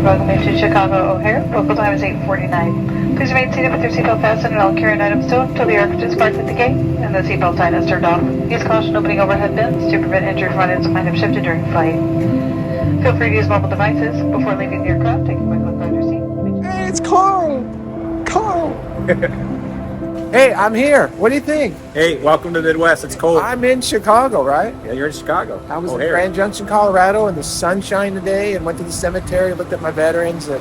welcome you to Chicago O'Hare. Local time is 8:49. Please remain seated with your seatbelt fastened and all carry-on items stowed until the aircraft is parked at the gate and the seatbelt sign is turned off. Use caution opening overhead bins to prevent injury from items that might have shifted during flight. Feel free to use mobile devices before leaving the aircraft. Take a quick look around your seat. Hey, it's Carl! Carl! Hey, I'm here. What do you think? Hey, welcome to the Midwest. It's cold. I'm in Chicago, right? Yeah, you're in Chicago. I was in O'Hare. Grand Junction, Colorado, in the sunshine today, and went to the cemetery, looked at my veterans that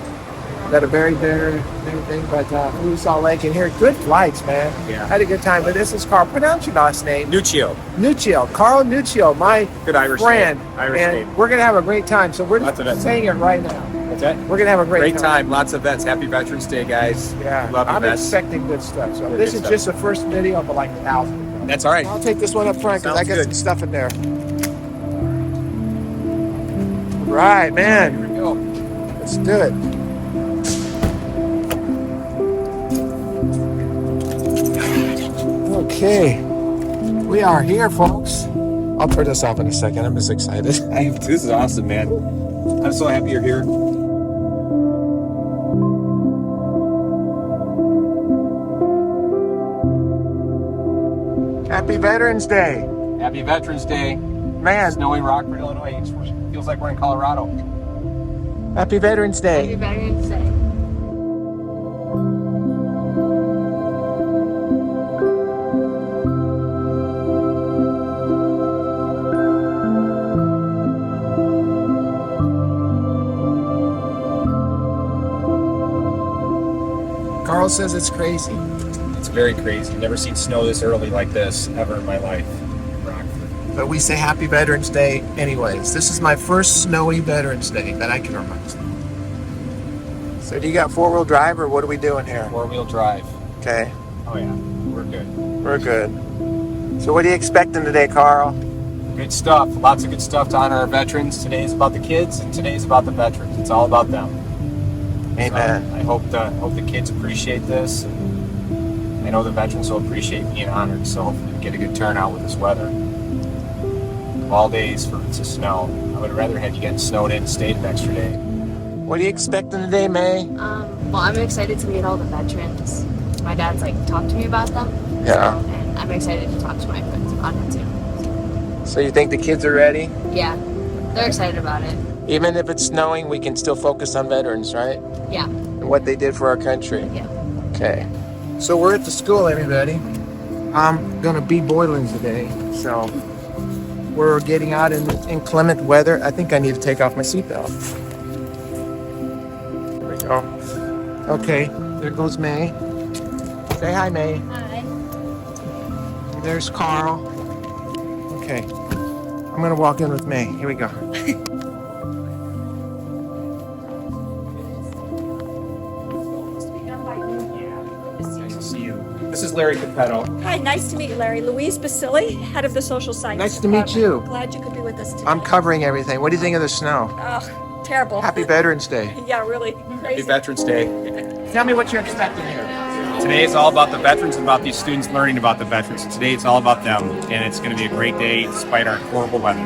are buried there and everything. But Blue Salt Lake in here. Good flights, man. Yeah. Had a good time. But this is Carl. Pronounce your last name. Nuccio. Nuccio. Carl Nuccio, my Good Irish friend. name. Irish and name. we're going to have a great time. So we're Lots of just vets. saying it right now. What's that? We're going to have a great time. Lots of vets. Happy Veterans Day, guys. Yeah. Love you, I'm vets. expecting good stuff. So Good this is stuff. just the first video of like 1,000. That's all right. I'll take this one up front because I Sounds got good. some stuff in there. Right, man. Here we go. Let's do it. Okay. We are here, folks. I'll turn this off in a second. I'm just excited. This is awesome, man. I'm so happy you're here. Happy Veterans Day. Happy Veterans Day. Man, Snowy Rockford, Illinois. It feels like we're in Colorado. happy Veterans Day. Happy Veterans Day. Carl says it's crazy. It's very crazy. Never seen snow this early like this ever in my life. Rockford. But we say Happy Veterans Day anyways. This is my first snowy Veterans Day that I can remember. So do you got four-wheel drive or what are we doing here? Four-wheel drive. Okay, Oh, yeah. We're good. we're good. So what are you expecting today, Carl? Good stuff. Lots of good stuff to honor our veterans. Today's about the kids and today's about the veterans. It's all about them. Amen. So I hope the kids appreciate this. And I know the veterans will appreciate being honored. So hopefully we get a good turnout with this weather. All days for it to snow. I would rather have you get snowed in and stayed an extra day. What are you expecting today, May? Well, I'm excited to meet all the veterans. My dad's talked to me about them. Yeah. So, and I'm excited to talk to my friends about it too. So you think the kids are ready? Yeah, they're excited about it. Even if it's snowing, we can still focus on veterans, right? Yeah. And what they did for our country. Yeah. Okay. So we're at the school, everybody. I'm gonna be Boylan today, so we're getting out in inclement weather. I think I need to take off my seatbelt. There we go. Okay, there goes May. Say hi, May. Hi. There's Carl. Okay, I'm gonna walk in with May. Here we go. Nice to see you. This is Larry Capetto. Hi, nice to meet you, Larry. Louise Basili, head of the Social Science Nice to meet you. Glad you could be with us today. I'm covering everything. What do you think of the snow? Oh, terrible. Happy Veterans Day. Yeah, really. Happy Crazy. Veterans Day. Tell me what you're expecting here. Today is all about the veterans and about these students learning about the veterans. And today it's all about them. And it's going to be a great day despite our horrible weather.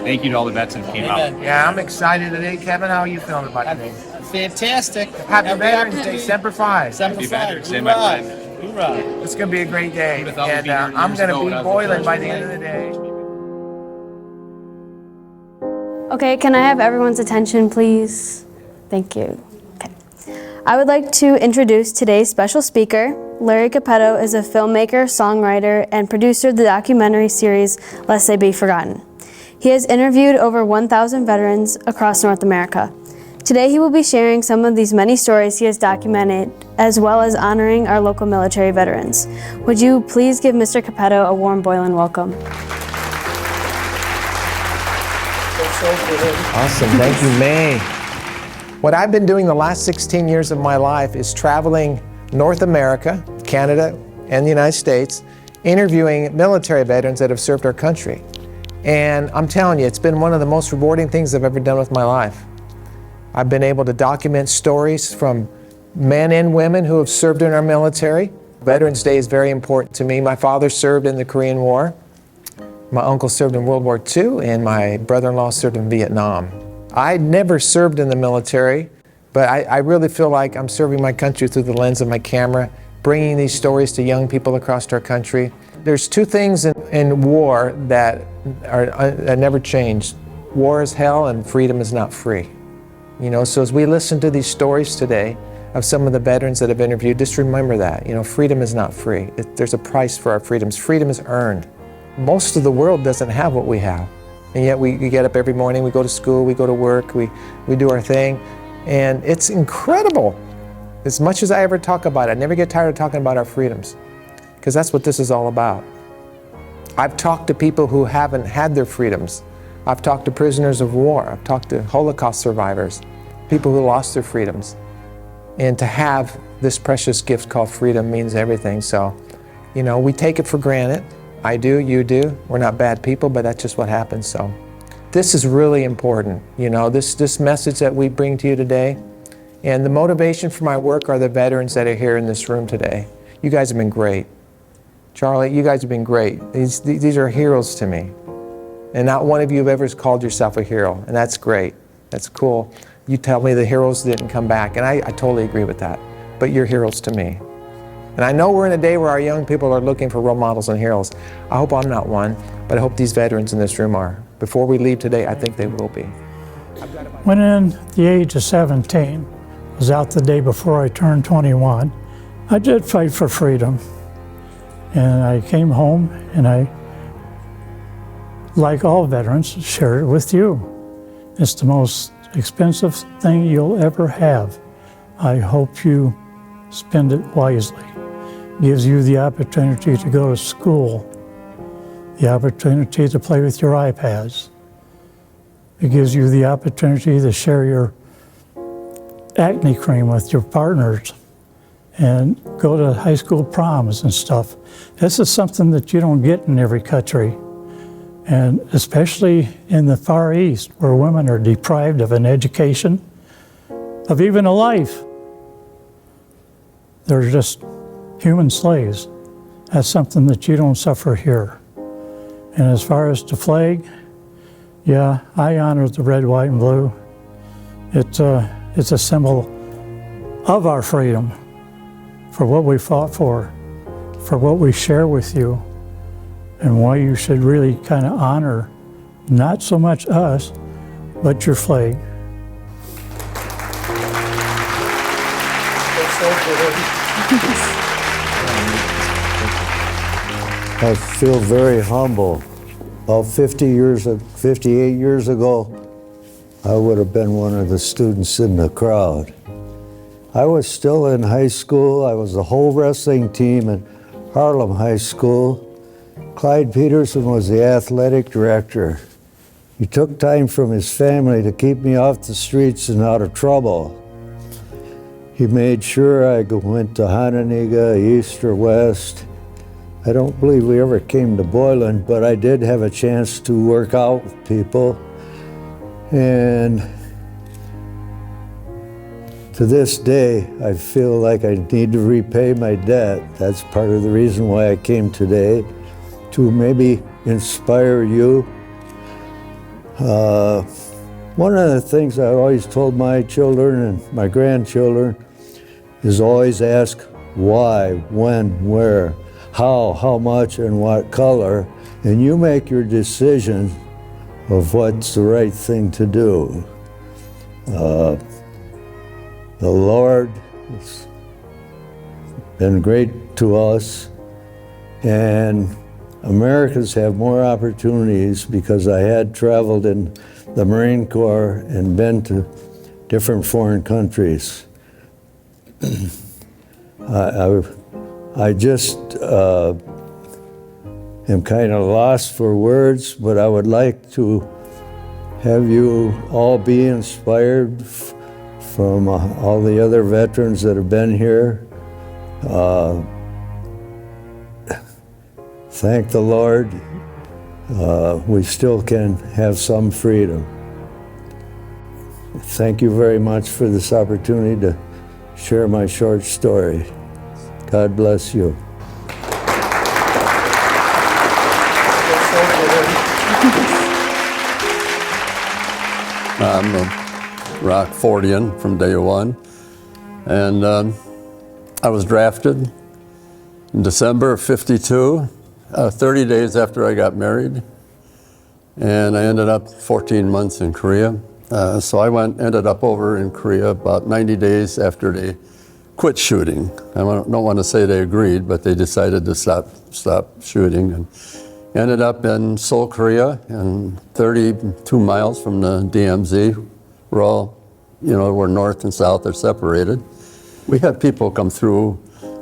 Thank you to all the vets that came out. Yeah, I'm excited today. Kevin, how are you feeling about today? Fantastic. Happy Veterans Day, Semper Fi. Happy Veterans Day, my friend. Hoorah. It's going to be a great day. Would've thought we'd And be here I'm years going to ago be when I was Boylan a by the freshman. end of the day. Okay, can I have everyone's attention, please? Thank you. Okay. I would like to introduce today's special speaker. Larry Capetto is a filmmaker, songwriter, and producer of the documentary series Lest They Be Forgotten. He has interviewed over 1,000 veterans across North America. Today he will be sharing some of these many stories he has documented, as well as honoring our local military veterans. Would you please give Mr. Capetto a warm Boylan welcome? Awesome. Thank you, May. What I've been doing the last 16 years of my life is traveling North America, Canada, and the United States, interviewing military veterans that have served our country. And I'm telling you, it's been one of the most rewarding things I've ever done with my life. I've been able to document stories from men and women who have served in our military. Veterans Day is very important to me. My father served in the Korean War. My uncle served in World War II, and my brother-in-law served in Vietnam. I never served in the military, but I really feel like I'm serving my country through the lens of my camera, bringing these stories to young people across our country. There's two things in war that never change. War is hell and freedom is not free. You know, so as we listen to these stories today of some of the veterans that have interviewed, just remember that, you know, freedom is not free. There's a price for our freedoms. Freedom is earned. Most of the world doesn't have what we have. And yet we get up every morning, we go to school, we go to work, we do our thing. And it's incredible. As much as I ever talk about it, I never get tired of talking about our freedoms, because that's what this is all about. I've talked to people who haven't had their freedoms. I've talked to prisoners of war. I've talked to Holocaust survivors, people who lost their freedoms. And to have this precious gift called freedom means everything. So, you know, we take it for granted. I do, you do. We're not bad people, but that's just what happens. So this is really important. You know, this message that we bring to you today, and the motivation for my work are the veterans that are here in this room today. You guys have been great. Charlie, you guys have been great. These are heroes to me. And not one of you have ever called yourself a hero, and that's great. That's cool. You tell me the heroes didn't come back, and I totally agree with that. But you're heroes to me. And I know we're in a day where our young people are looking for role models and heroes. I hope I'm not one, but I hope these veterans in this room are. Before we leave today, I think they will be. When in the age of 17, was out the day before I turned 21, I did fight for freedom. And I came home and I, like all veterans, shared it with you. It's the most expensive thing you'll ever have. I hope you spend it wisely. Gives you the opportunity to go to school, the opportunity to play with your iPads. It gives you the opportunity to share your acne cream with your partners and go to high school proms and stuff. This is something that you don't get in every country, and especially in the Far East, where women are deprived of an education, of even a life. They're just human slaves. That's something that you don't suffer here. And as far as the flag, yeah, I honor the red, white, and blue. It's a symbol of our freedom, for what we fought for what we share with you, and why you should really kind of honor not so much us, but your flag. I feel very humble. About 58 years ago, I would have been one of the students in the crowd. I was still in high school. I was the whole wrestling team in Harlem High School. Clyde Peterson was the athletic director. He took time from his family to keep me off the streets and out of trouble. He made sure I went to Hononegah, East or West. I don't believe we ever came to Boylan, but I did have a chance to work out with people. And to this day, I feel like I need to repay my debt. That's part of the reason why I came today, to maybe inspire you. One of the things I always told my children and my grandchildren is always ask why, when, where, how much, and what color, and you make your decision of what's the right thing to do. The Lord has been great to us, and Americans have more opportunities because I had traveled in the Marine Corps and been to different foreign countries. I just am kind of lost for words, but I would like to have you all be inspired from all the other veterans that have been here. Thank the Lord, we still can have some freedom. Thank you very much for this opportunity to share my short story. God bless you. I'm a Rockfordian from day one. And I was drafted in December of '52, 30 days after I got married. And I ended up 14 months in Korea. So I ended up over in Korea about 90 days after they quit shooting. I don't want to say they agreed, but they decided to stop shooting. And ended up in Seoul, Korea, and 32 miles from the DMZ. We're all, we're north and south are separated. We had people come through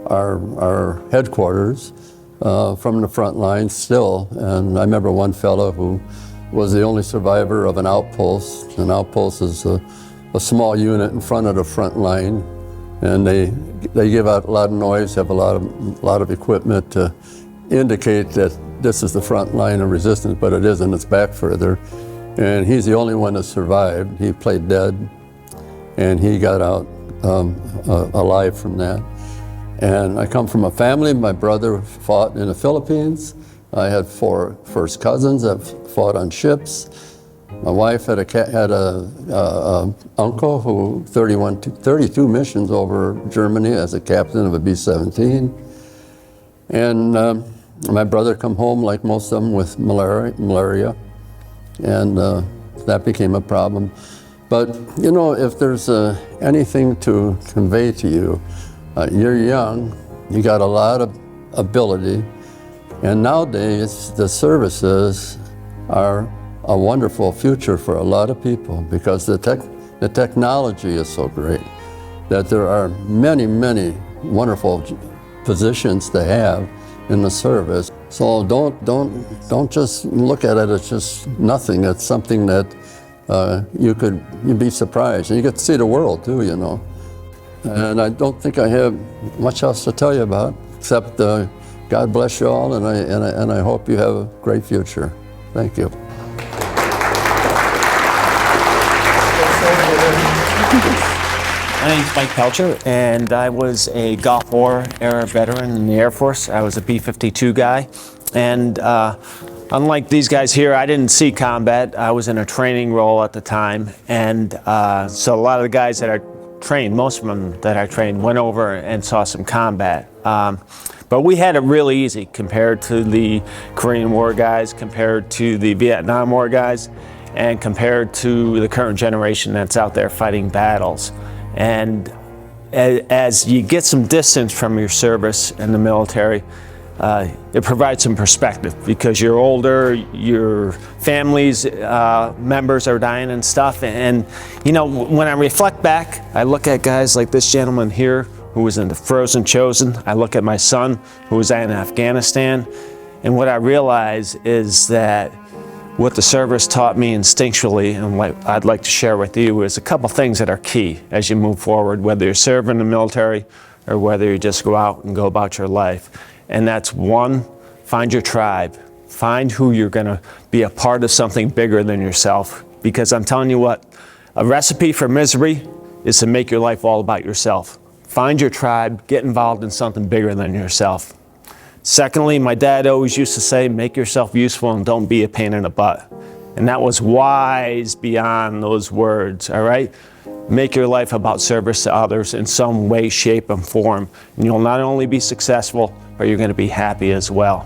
our headquarters from the front line still. And I remember one fellow who was the only survivor of an outpost. An outpost is a small unit in front of the front line. And they give out a lot of noise, have a lot of equipment to indicate that this is the front line of resistance, but it isn't, it's back further. And he's the only one that survived. He played dead, and he got out alive from that. And I come from a family. My brother fought in the Philippines. I had 4 first cousins that fought on ships. My wife had a uncle who 32 missions over Germany as a captain of a B-17. And my brother come home, like most of them, with malaria. And that became a problem. But, if there's anything to convey to you, you're young, you got a lot of ability, and nowadays the services are a wonderful future for a lot of people because the technology is so great that there are many, many wonderful positions to have in the service. So don't just look at it as just nothing. It's something that you'd be surprised, and you get to see the world too, And I don't think I have much else to tell you about, except God bless you all, and I hope you have a great future. Thank you. My name's Mike Pelcher, and I was a Gulf War era veteran in the Air Force. I was a B-52 guy, and unlike these guys here, I didn't see combat. I was in a training role at the time, and so a lot of the guys that I trained, most of them that I trained, went over and saw some combat. But we had it really easy compared to the Korean War guys, compared to the Vietnam War guys, and compared to the current generation that's out there fighting battles. And as you get some distance from your service in the military, it provides some perspective because you're older, your family's members are dying and stuff. And when I reflect back, I look at guys like this gentleman here who was in the Frozen Chosen. I look at my son who was in Afghanistan. And what I realize is that what the service taught me instinctually, and what I'd like to share with you, is a couple things that are key as you move forward, whether you're serving in the military or whether you just go out and go about your life. And that's one, find your tribe. Find who you're gonna be a part of something bigger than yourself. Because I'm telling you what, a recipe for misery is to make your life all about yourself. Find your tribe, get involved in something bigger than yourself. Secondly, my dad always used to say, make yourself useful and don't be a pain in the butt. And that was wise beyond those words, all right? Make your life about service to others in some way, shape, and form. And you'll not only be successful, but you're gonna be happy as well.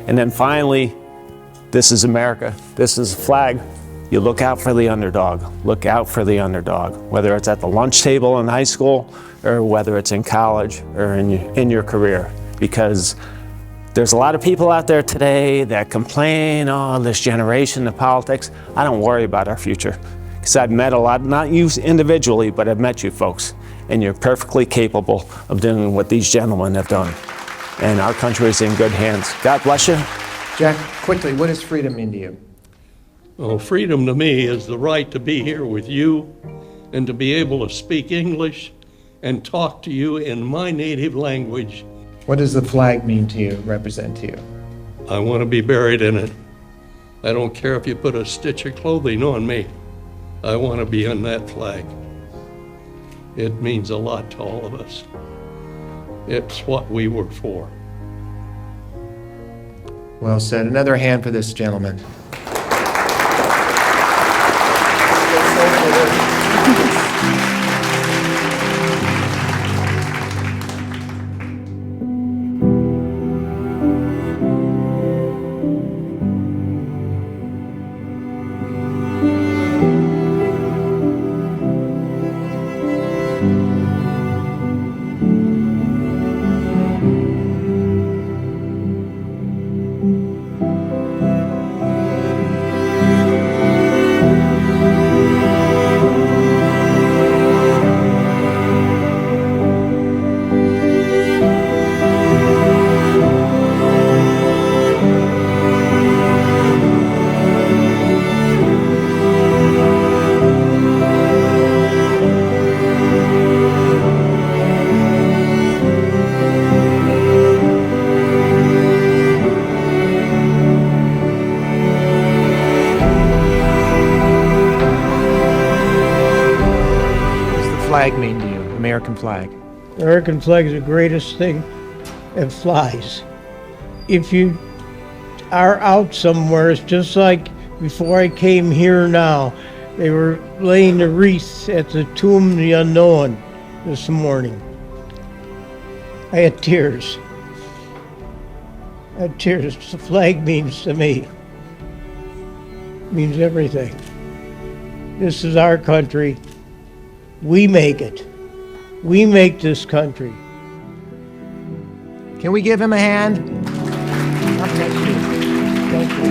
And then finally, this is America. This is a flag. You look out for the underdog. Look out for the underdog, whether it's at the lunch table in high school or whether it's in college or in your career. Because there's a lot of people out there today that complain, oh, this generation of politics. I don't worry about our future. Because I've met a lot, not you individually, but I've met you folks. And you're perfectly capable of doing what these gentlemen have done. And our country is in good hands. God bless you. Jack, quickly, what does freedom mean to you? Well, freedom to me is the right to be here with you and to be able to speak English and talk to you in my native language. What does the flag mean to you, represent to you? I want to be buried in it. I don't care if you put a stitch of clothing on me. I want to be on that flag. It means a lot to all of us. It's what we were for. Well said. Another hand for this gentleman. flag mean to you, American flag? The American flag is the greatest thing that flies. If you are out somewhere, it's just like before I came here now, they were laying the wreath at the Tomb of the Unknown this morning. I had tears. I had tears. The flag means to me. It means everything. This is our country. We make it. We make this country. Can we give him a hand? Thank you. Thank you.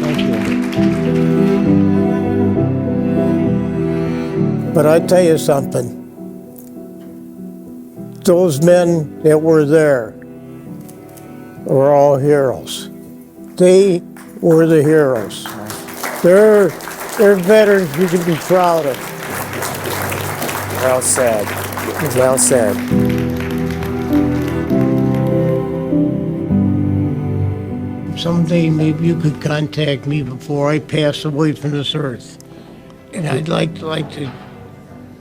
Thank you. But I tell you something. Those men that were there were all heroes. They were the heroes. They're veterans you can be proud of. Well said. Well said. Someday maybe you could contact me before I pass away from this earth. And I'd like to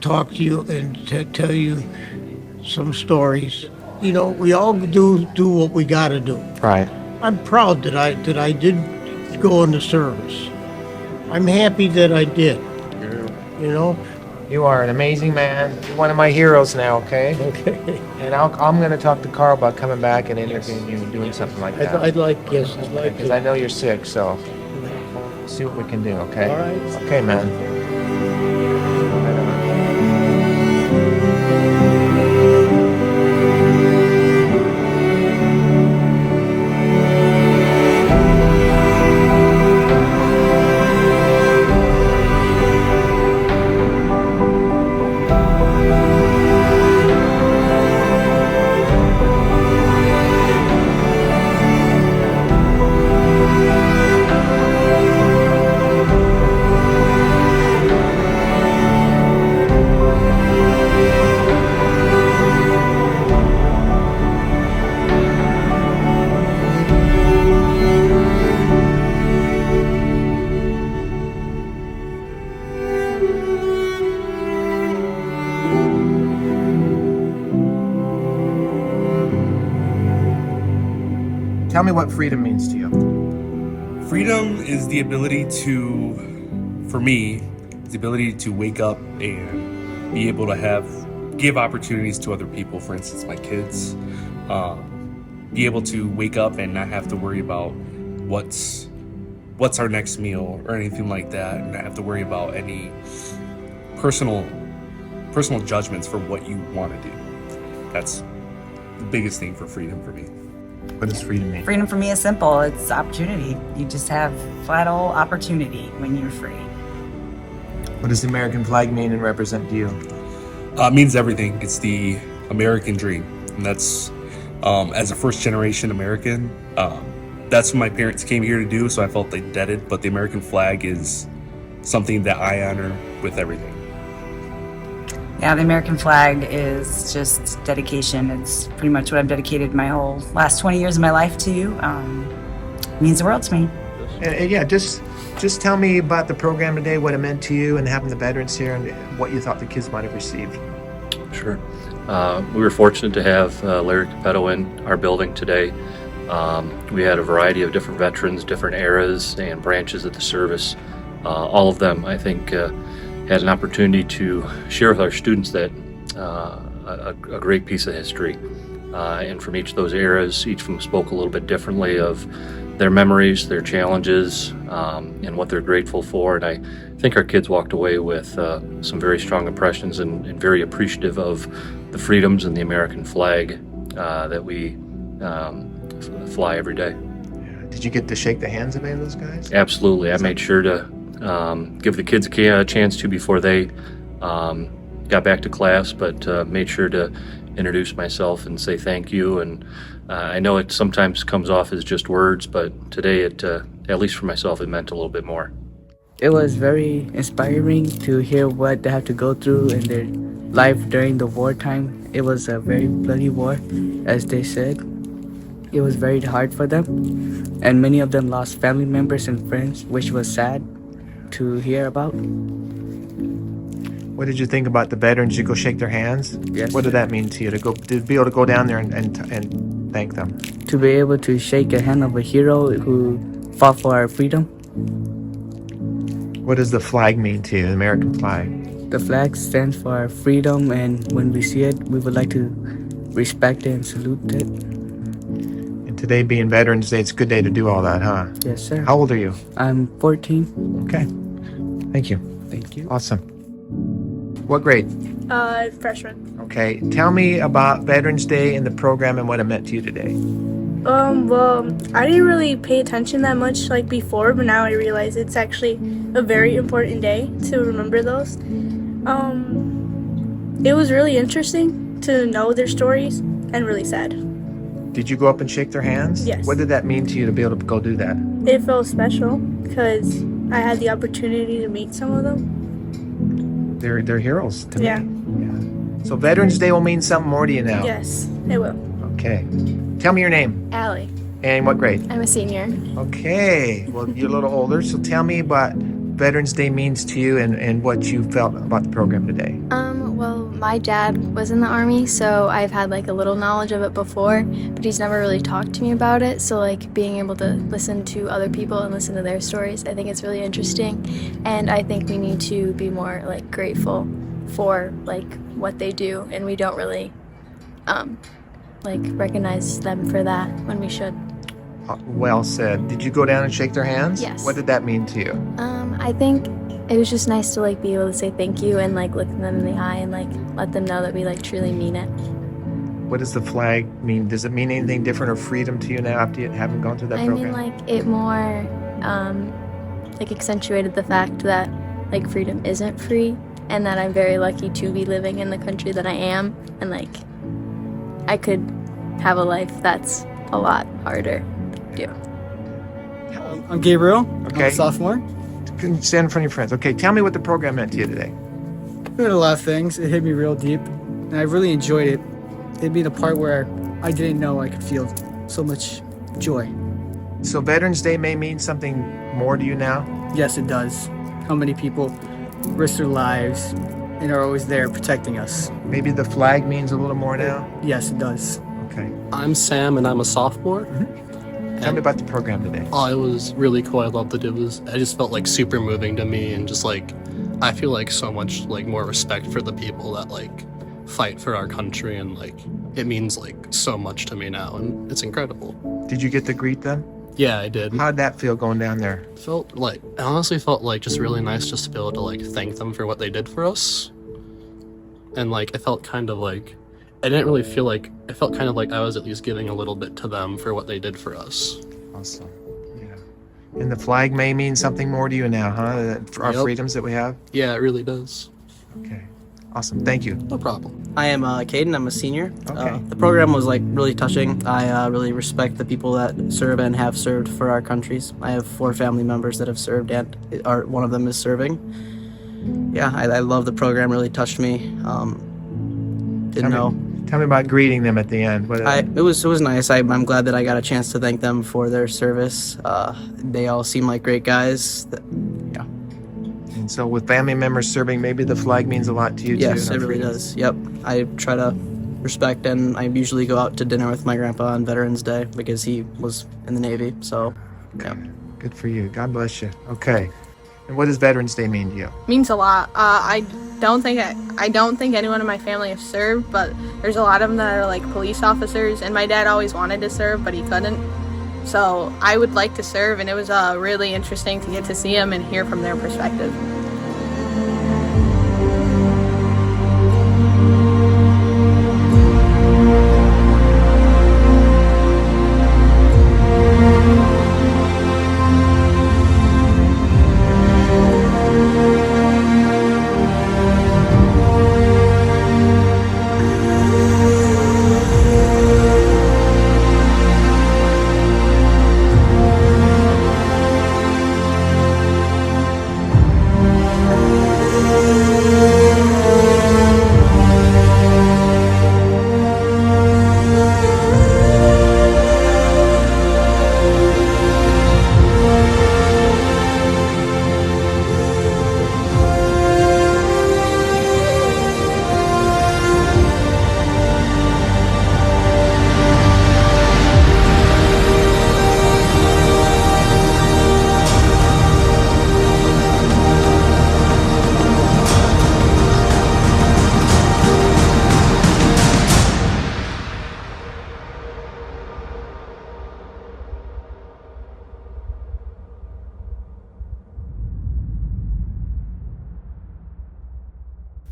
talk to you and to tell you some stories. You know, we all do what we gotta do. Right. I'm proud that I did go into service. I'm happy that I did. You know? You are an amazing man. You're one of my heroes now, okay? Okay. And I'm going to talk to Carl about coming back and interviewing you and doing something like that. I'd like Because to. I know you're sick, so see what we can do, okay? All right. Okay, man. Tell me what freedom means to you. Freedom is the ability to, for me, the ability to wake up and be able to give opportunities to other people, for instance, my kids. Be able to wake up and not have to worry about what's our next meal or anything like that, and not have to worry about any personal judgments for what you want to do. That's the biggest thing for freedom for me. What does freedom mean? Freedom for me is simple. It's opportunity. You just have flat old opportunity when you're free. What does the American flag mean and represent to you? It means everything. It's the American dream. And that's, as a first generation American, that's what my parents came here to do, so I felt they did it. But the American flag is something that I honor with everything. Yeah, the American flag is just dedication. It's pretty much what I've dedicated my whole last 20 years of my life to. It means the world to me. And yeah, just tell me about the program today, what it meant to you, and having the veterans here, and what you thought the kids might have received. Sure. We were fortunate to have Larry Capetto in our building today. We had a variety of different veterans, different eras and branches of the service. All of them, I think, had an opportunity to share with our students that a great piece of history. And from each of those eras, each of them spoke a little bit differently of their memories, their challenges, and what they're grateful for. And I think our kids walked away with some very strong impressions and very appreciative of the freedoms and the American flag that we fly every day. Did you get to shake the hands of any of those guys? Absolutely. I made sure to give the kids a chance to before they got back to class, but made sure to introduce myself and say thank you. And I know it sometimes comes off as just words, but today, at least for myself, it meant a little bit more. It was very inspiring to hear what they have to go through in their life during the wartime. It was a very bloody war, as they said. It was very hard for them, and many of them lost family members and friends, which was sad to hear about. What did you think about the veterans? Did you go shake their hands? Yes. What did that mean to you to be able to go down there and thank them? To be able to shake a hand of a hero who fought for our freedom. What does the flag mean to you, the American flag? The flag stands for our freedom, and when we see it, we would like to respect it and salute it. And today being Veterans Day, it's a good day to do all that, huh? Yes, sir. How old are you? I'm 14. Okay. Thank you. Thank you. Awesome. What grade? Freshman. Okay. Tell me about Veterans Day and the program and what it meant to you today. Well, I didn't really pay attention that much like before, but now I realize it's actually a very important day to remember those. It was really interesting to know their stories and really sad. Did you go up and shake their hands? Yes. What did that mean to you to be able to go do that? It felt special because I had the opportunity to meet some of them. They're heroes to Yeah. me. So Veterans Day will mean something more to you now. Yes, it will. Okay. Tell me your name Allie. and what grade. I'm a senior. Okay. Well, you're a little older, so tell me what Veterans Day means to you and what you felt about the program today. Well, my dad was in the Army, so I've had like a little knowledge of it before, but he's never really talked to me about it. So like being able to listen to other people and listen to their stories, I think it's really interesting. And I think we need to be more like grateful for like what they do, and we don't really like recognize them for that when we should. Well said. Did you go down and shake their hands? Yes. What did that mean to you? I think it was just nice to like be able to say thank you and like look them in the eye and like let them know that we like truly mean it. What does the flag mean? Does it mean anything different or freedom to you now after you haven't gone through that I program? mean like it more like accentuated the fact that like freedom isn't free, and that I'm very lucky to be living in the country that I am, and like I could have a life that's a lot harder to do. I'm Gabriel. Okay. I'm a sophomore. Stand in front of your friends. Okay, tell me what the program meant to you today. We did a lot of things. It hit me real deep, and I really enjoyed it. It being a part where I didn't know I could feel so much joy. So Veterans Day may mean something more to you now? Yes, it does. How many people risk their lives and are always there protecting us? Maybe the flag means a little more now? Yes, it does. Okay. I'm Sam, and I'm a sophomore. Tell me about the program today. Oh, it was really cool. I loved it. I just felt like super moving to me, and just like I feel like so much like more respect for the people that like fight for our country, and like it means like so much to me now, and it's incredible. Did you get to greet them? Yeah, I did. How'd that feel going down there? I honestly felt like just really nice just to be able to like thank them for what they did for us, and like I felt kind of like I didn't really feel like I felt kind of like I was at least giving a little bit to them for what they did for us. Awesome. Yeah. And the flag may mean something more to you now, huh? For our freedoms that we have? Yeah, it really does. Okay. Awesome. Thank you. No problem. I am Caden. I'm a senior. Okay. The program was like really touching. I really respect the people that serve and have served for our countries. I have 4 family members that have served, and one of them is serving. Yeah, I love the program. Really touched me. Tell me about greeting them at the end. It was nice. I'm glad that I got a chance to thank them for their service. They all seem like great guys. Yeah. And so with family members serving, maybe the flag means a lot to you too. Yes, it really does. Yep. I try to respect, and I usually go out to dinner with my grandpa on Veterans Day because he was in the Navy. So, yeah. Good for you. God bless you. Okay. And what does Veterans Day mean to you? Means a lot. I don't think anyone in my family has served, but there's a lot of them that are like police officers, and my dad always wanted to serve, but he couldn't. So I would like to serve, and it was really interesting to get to see them and hear from their perspective.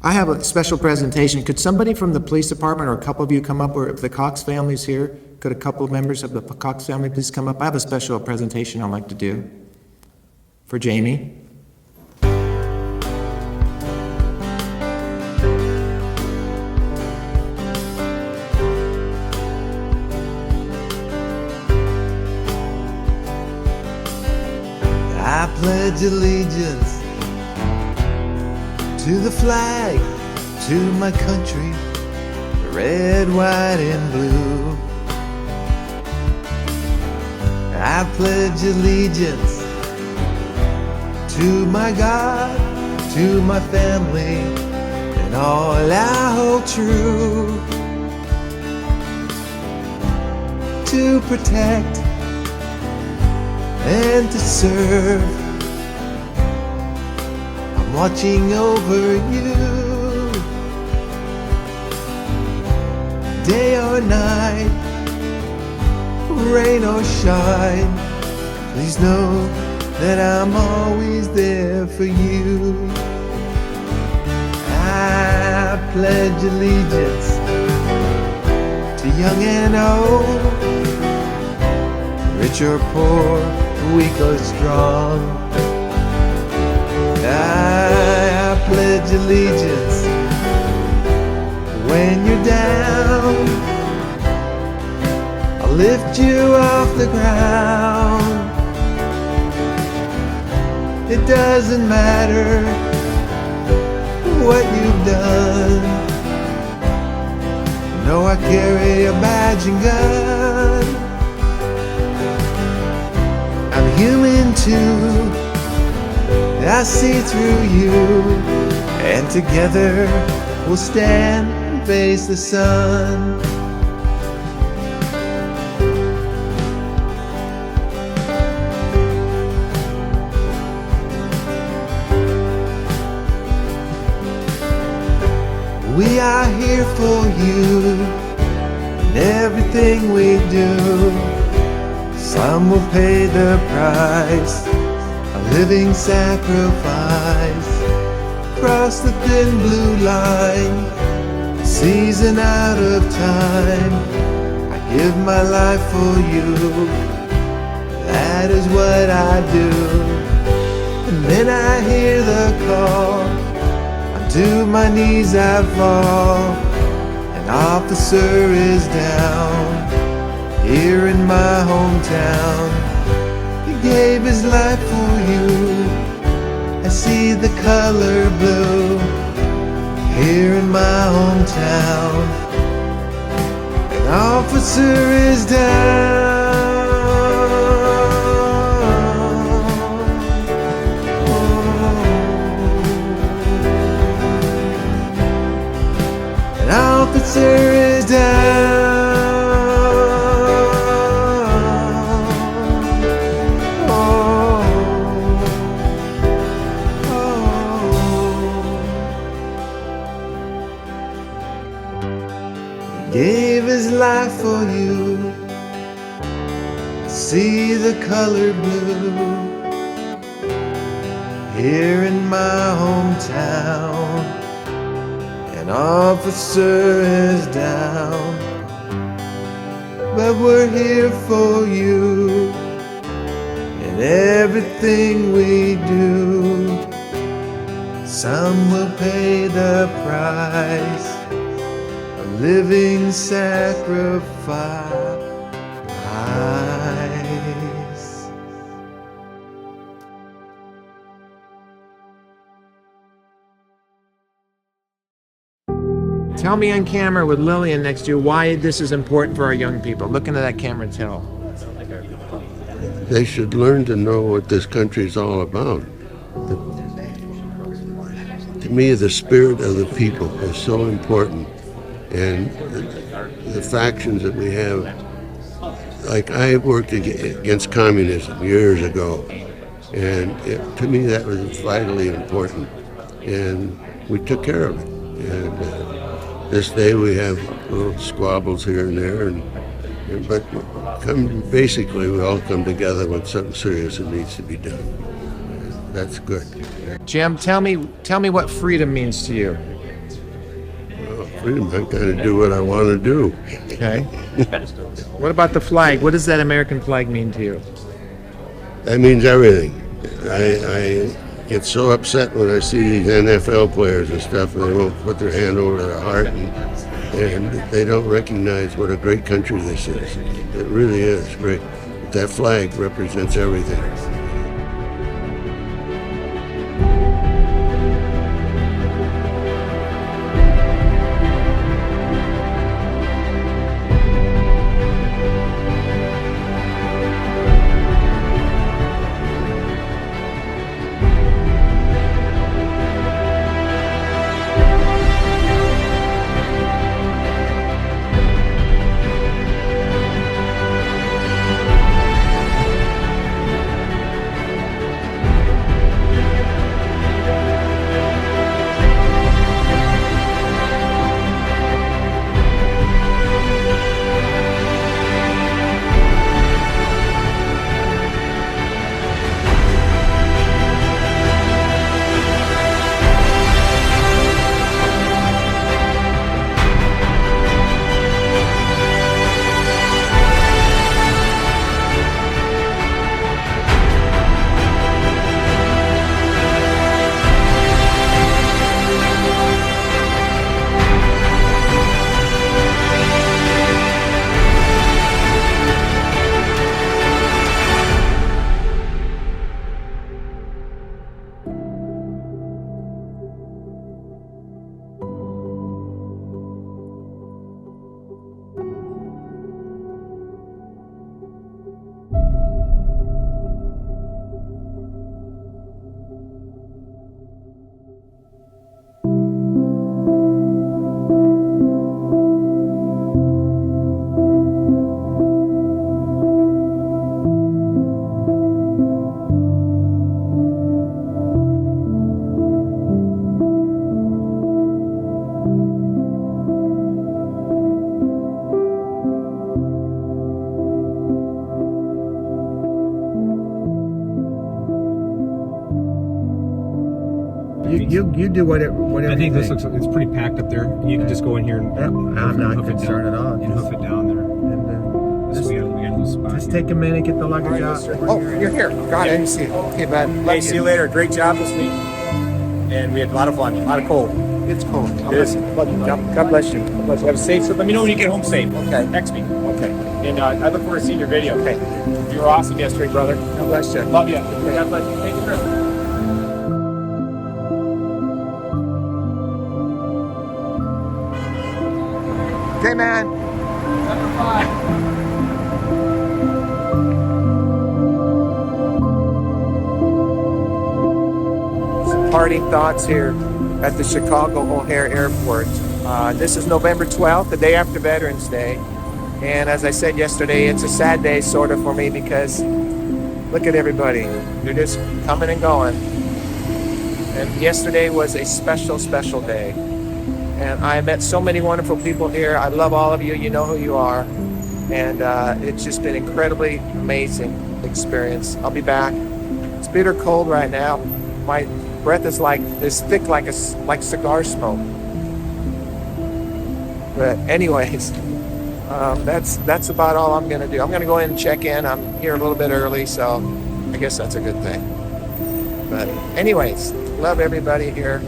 I have a special presentation. Could somebody from the police department or a couple of you come up, or if the Cox family's here, could a couple of members of the Cox family please come up? I have a special presentation I'd like to do for Jamie. I pledge allegiance to the flag, to my country, red, white, and blue. I pledge allegiance to my God, to my family, and all I hold true. To protect and to serve, I'm watching over you. Day or night, rain or shine, please know that I'm always there for you. I pledge allegiance to young and old, rich or poor, weak or strong. I pledge allegiance when you're down, I'll lift you off the ground. It doesn't matter what you've done. No, I carry a badge and gun. I'm human too, I see through you, and together we'll stand and face the sun. We are here for you in everything we do. Some will pay the price, a living sacrifice. Cross the thin blue line, a season out of time. I give my life for you, that is what I do. And then I hear the call, to my knees I fall. An officer is down here in my hometown. He gave his life for you. I see the color blue here in my hometown. An officer is down. An officer is down. He gave his life for you. I see the color blue here in my hometown. An officer is down, but we're here for you in everything we do. Some will pay the price, a living sacrifice. Tell me on camera with Lillian next to you why this is important for our young people. Look into that camera and tell. They should learn to know what this country is all about. To me, the spirit of the people is so important. And the factions that we have, like I worked against communism years ago. And to me, that was vitally important. And we took care of it. And this day we have little squabbles here and there, but basically we all come together when something serious that needs to be done. That's good. Jim, tell me what freedom means to you. freedom. I kind of do what I want to do. Okay. What about the flag? What does that American flag mean to you? That means everything. I get so upset when I see these NFL players and stuff, and they won't put their hand over their heart, and they don't recognize what a great country this is. It really is great. That flag represents everything. You do whatever. I think you this looks, it's pretty packed up there. You can just go in here and I'm not hoof it concerned down, at all. and hoof it down there. And we got a little spot. just take a minute, get the luggage out. Oh, you're here. Got it. I didn't see it. Okay, bud. Hey, see you later. Great job this week. And we had a lot of fun. A lot of cold. It's cold. It is. God bless you. God bless you. Have a safe trip. Let me know when you get home safe. Okay. Next week. Okay. And I look forward to seeing your video. Okay. You were awesome yesterday, brother. God bless you. Love you. God bless you. Take the trip. Okay, man. Number 5. Some parting thoughts here at the Chicago O'Hare Airport. This is November 12th, the day after Veterans Day. And as I said yesterday, it's a sad day sort of for me because look at everybody. They're just coming and going. And yesterday was a special, special day. And I met so many wonderful people here. I love all of you. You know who you are. And it's just been incredibly amazing experience. I'll be back. It's bitter cold right now. My breath is thick like cigar smoke. But anyways, that's about all I'm going to do. I'm going to go in and check in. I'm here a little bit early, so I guess that's a good thing. But anyways, love everybody here.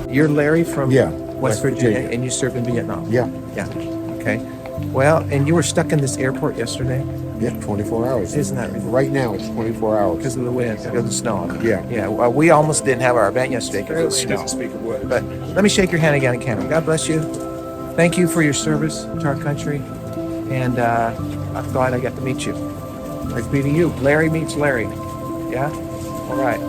You're Larry from West Virginia, and you served in Vietnam. Yeah. Yeah. Okay. Well, and you were stuck in this airport yesterday? Yeah, 24 hours. Isn't that ridiculous? Right now, it's 24 hours. Because of the wind, because of the snow. Yeah. Yeah. Well, we almost didn't have our event yesterday because of the snow. But let me shake your hand again on camera. God bless you. Thank you for your service to our country. And I'm glad I got to meet you. Nice meeting you. Larry meets Larry. Yeah? All right.